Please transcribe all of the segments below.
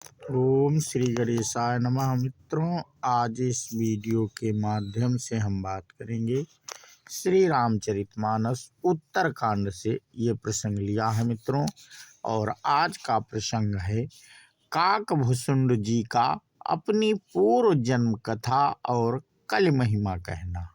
ओम श्री गणेशाय नमः। मित्रों, आज इस वीडियो के माध्यम से हम बात करेंगे श्री रामचरितमानस उत्तरकांड से। ये प्रसंग लिया है मित्रों, और आज का प्रसंग है काकभुसुंड जी का अपनी पूर्व जन्म कथा और कल महिमा कहना।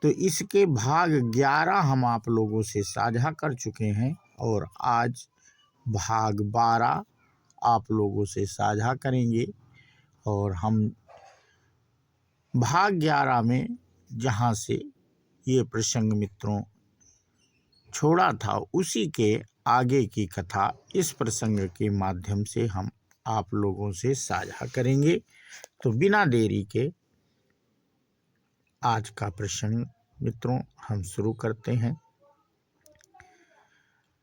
तो इसके भाग 11 हम आप लोगों से साझा कर चुके हैं, और आज भाग 12 आप लोगों से साझा करेंगे। और हम भाग 11 में जहाँ से ये प्रसंग मित्रों छोड़ा था, उसी के आगे की कथा इस प्रसंग के माध्यम से हम आप लोगों से साझा करेंगे। तो बिना देरी के आज का प्रसंग मित्रों हम शुरू करते हैं।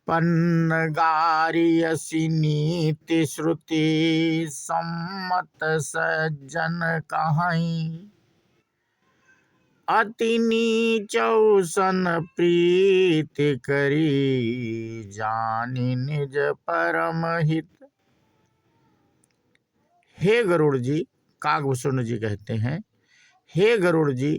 पन्नगारियसि नीति श्रुति सम्मत सज्जन कहाई, अति नीचौ सन प्रीति करी, जानि निज परम हित। हे गरुड़ जी, काकभूषुंड जी कहते हैं, हे गरुड़ जी,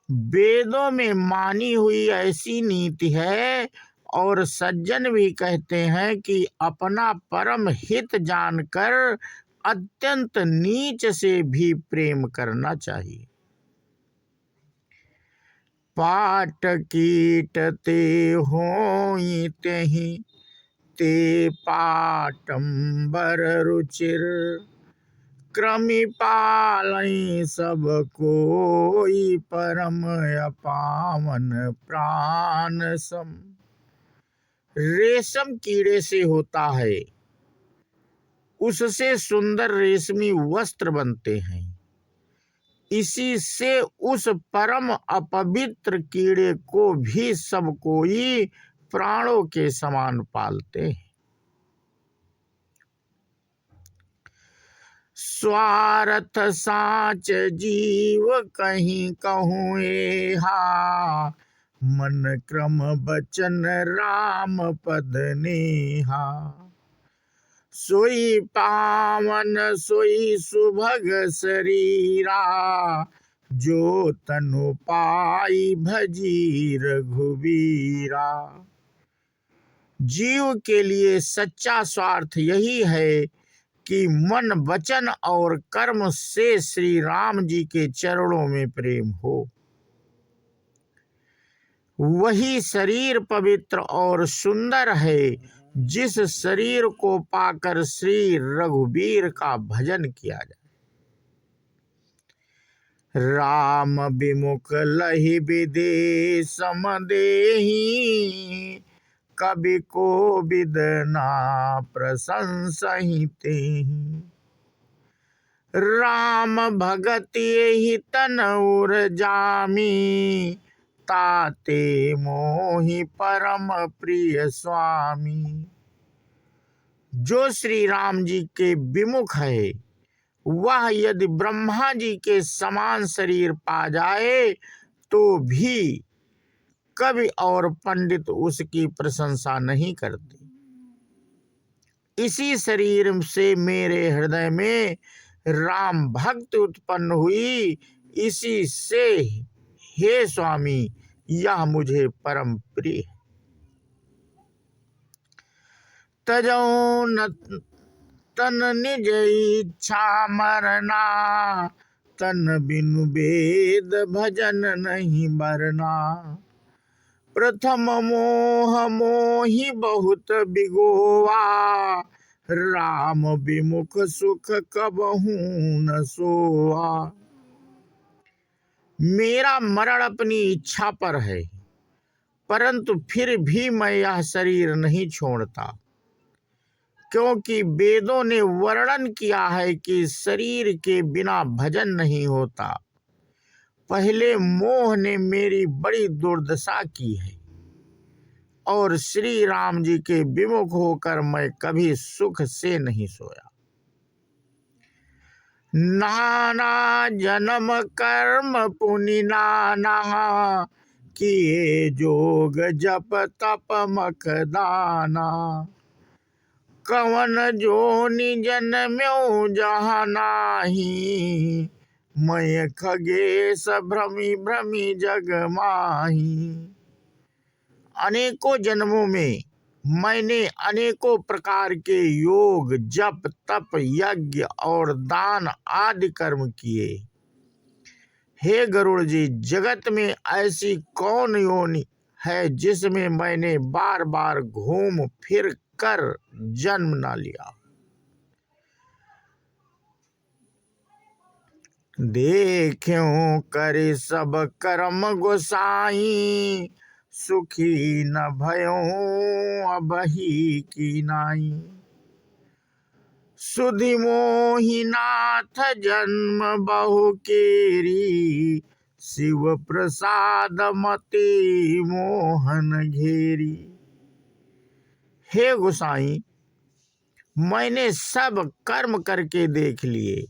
वेदों में मानी हुई ऐसी नीति है, और सज्जन भी कहते हैं कि अपना परम हित जानकर अत्यंत नीच से भी प्रेम करना चाहिए। पाट कीट ते होई तेहि, ते पाटंबर रुचिर, क्रमि पालई सब कोई, परम अपावन प्राण सम। रेशम कीड़े से होता है, उससे सुंदर रेशमी वस्त्र बनते हैं। इसी से उस परम अपवित्र कीड़े को भी सब कोई प्राणों के समान पालते हैं। स्वार्थ साच जीव कहीं कहूँ एहा, मन क्रम बचन राम पद नेहा। सोई पावन सोई सुभग शरीरा, जो तनु पाई भजी रघुबीरा। जीव के लिए सच्चा स्वार्थ यही है कि मन वचन और कर्म से श्री राम जी के चरणों में प्रेम हो। वही शरीर पवित्र और सुंदर है, जिस शरीर को पाकर श्री रघुबीर का भजन किया जाए। राम विमुख लहि विदेश देहि, कवि को विदना प्रशंसहि तेहि। राम भगति एहि तन उर जामी, ताते मोहि परम प्रिय स्वामी। जो श्री राम जी के विमुख है, वह यदि ब्रह्मा जी के समान शरीर पा जाए तो भी कवि और पंडित उसकी प्रशंसा नहीं करते। इसी शरीर से मेरे हृदय में राम भक्ति उत्पन्न हुई, इसी से हे स्वामी यह मुझे परम प्रिय है। तजौ न तन निज इच्छा मरना, तन बिनु वेद भजन नहीं बरना। प्रथम मोह मोहि बहुत बिगोवा, राम विमुख सुख कबहू न सोआ। मेरा मरण अपनी इच्छा पर है, परंतु फिर भी मैं यह शरीर नहीं छोड़ता, क्योंकि वेदों ने वर्णन किया है कि शरीर के बिना भजन नहीं होता। पहले मोह ने मेरी बड़ी दुर्दशा की है, और श्री राम जी के विमुख होकर मैं कभी सुख से नहीं सोया। नाना जन्म कर्म पुनि नाना, किए जोग जप तप मख दाना। कवन जोनि जन्म्यो जहाँ नाही, मैं खगेश भ्रमी भ्रमी जग माही। अनेकों जन्मों में मैंने अनेकों प्रकार के योग, जप, तप, यज्ञ और दान आदि कर्म किए। हे गरुड़ जी, जगत में ऐसी कौन योनि है जिसमें मैंने बार बार घूम फिर कर जन्म ना लिया। देख्यों करे सब कर्म गोसाई, सुखी न भयों अबही की नाई। सुधि मोहि नाथ जन्म बहु केरी, शिव प्रसाद मति मोहन घेरी। हे गोसाई, मैंने सब कर्म करके देख लिए,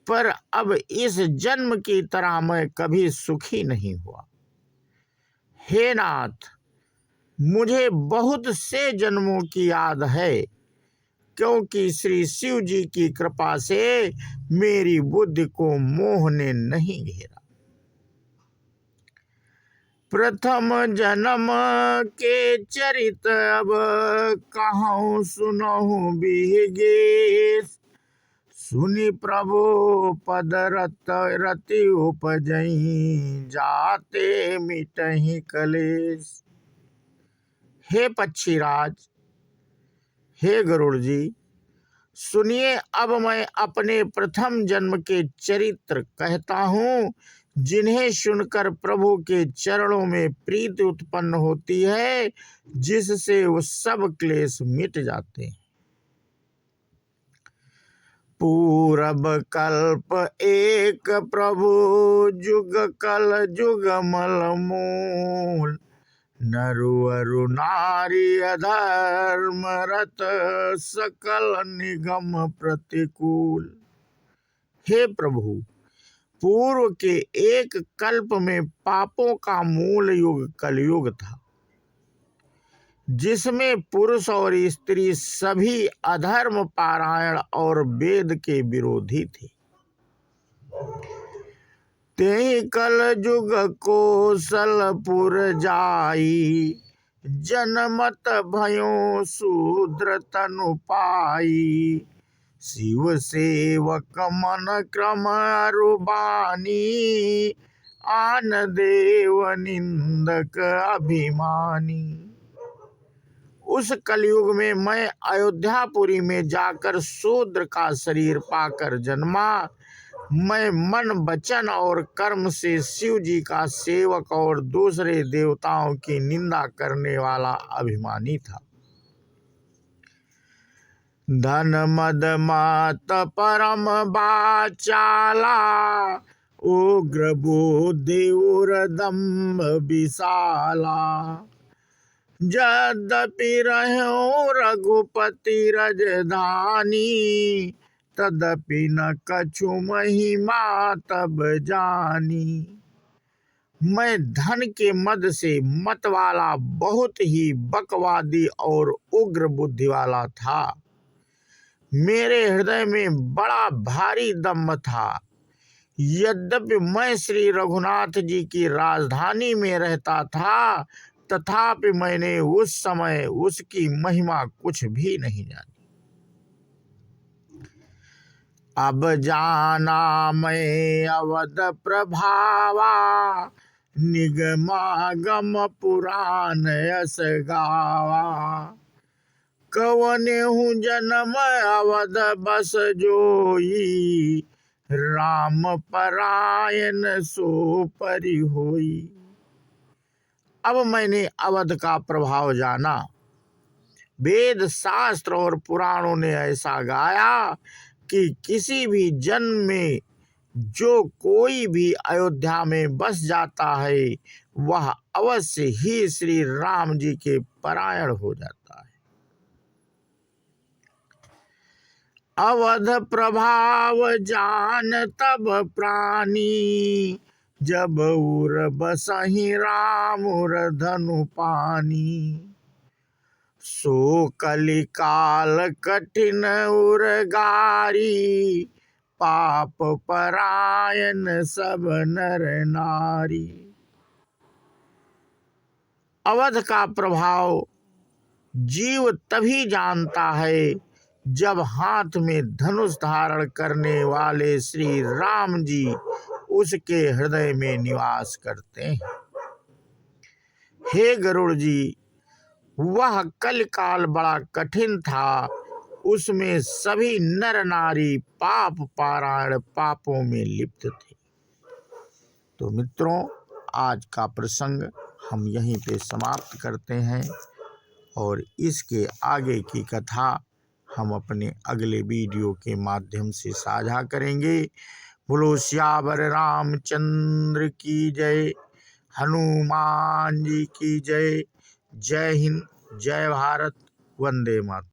पर अब इस जन्म की तरह मैं कभी सुखी नहीं हुआ। हे नाथ, मुझे बहुत से जन्मों की याद है, क्योंकि श्री शिव जी की कृपा से मेरी बुद्धि को मोह ने नहीं घेरा। प्रथम जन्म के चरित अब कहूँ सुनहु बिहगे, सुनि प्रभु पद रति उपजई, जाते मिटहि कलेश। हे पक्षीराज, हे गरुड़ जी, सुनिए, अब मैं अपने प्रथम जन्म के चरित्र कहता हूँ, जिन्हें सुनकर प्रभु के चरणों में प्रीति उत्पन्न होती है, जिससे वो सब क्लेश मिट जाते हैं। पूरब कल्प एक प्रभु, जुग कल जुग मल मूल, नरुअरु नारी अधर्म रत, सकल निगम प्रतिकूल। हे प्रभु, पूर्व के एक कल्प में पापों का मूल युग कलयुग था, जिसमें पुरुष और स्त्री सभी अधर्म पारायण और वेद के विरोधी थे। तेहि कल जुग कौशलपुर जाई, जनमत भयो शूद्र तनु पाई। शिव सेवक मन क्रम अरुबानी, आन देव निंदक अभिमानी। उस कलयुग में मैं अयोध्यापुरी में जाकर शूद्र का शरीर पाकर जन्मा। मैं मन, वचन और कर्म से शिव जी का सेवक और दूसरे देवताओं की निंदा करने वाला अभिमानी था। धन मद मात परम बाचाला, उग्र बुद्धि उर दंभ विशाला। यद्यपि रह्यो रघुपति रजधानी, तदपि न कछु महिमा तब जानी। मैं धन के मद से मत वाला, बहुत ही बकवादी और उग्र बुद्धि वाला था। मेरे हृदय में बड़ा भारी दम्भ था। यद्यपि मैं श्री रघुनाथ जी की राजधानी में रहता था, तथापि मैंने उस समय उसकी महिमा कुछ भी नहीं जानी। अब जाना मैं अवध प्रभावा, निगमागम पुराण यस गावा। कवने हूँ जन्म अवध बस जोई, राम परायण सो परि होई। अब मैंने अवध का प्रभाव जाना। वेद, शास्त्र और पुराणों ने ऐसा गाया कि किसी भी जन्म में जो कोई भी अयोध्या में बस जाता है, वह अवश्य ही श्री राम जी के परायण हो जाता है। अवध प्रभाव जान तब प्राणी, जब उर बसहि राम उर धनु पानी। सो कलिकाल कठिन उर्गारी, पाप परायण सब नर नारी। अवध का प्रभाव जीव तभी जानता है जब हाथ में धनुष धारण करने वाले श्री राम जी उसके हृदय में निवास करते हैं। हे गरुड़ जी, वह कलिकाल बड़ा कठिन था, उसमें सभी नर नारी पाप पारायण पापों में लिप्त थे। तो मित्रों, आज का प्रसंग हम यहीं पे समाप्त करते हैं और इसके आगे की कथा हम अपने अगले वीडियो के माध्यम से साझा करेंगे। बोलो सियावर रामचंद्र की जय, हनुमान जी की जय। जय हिंद, जय भारत, वंदे मातरम।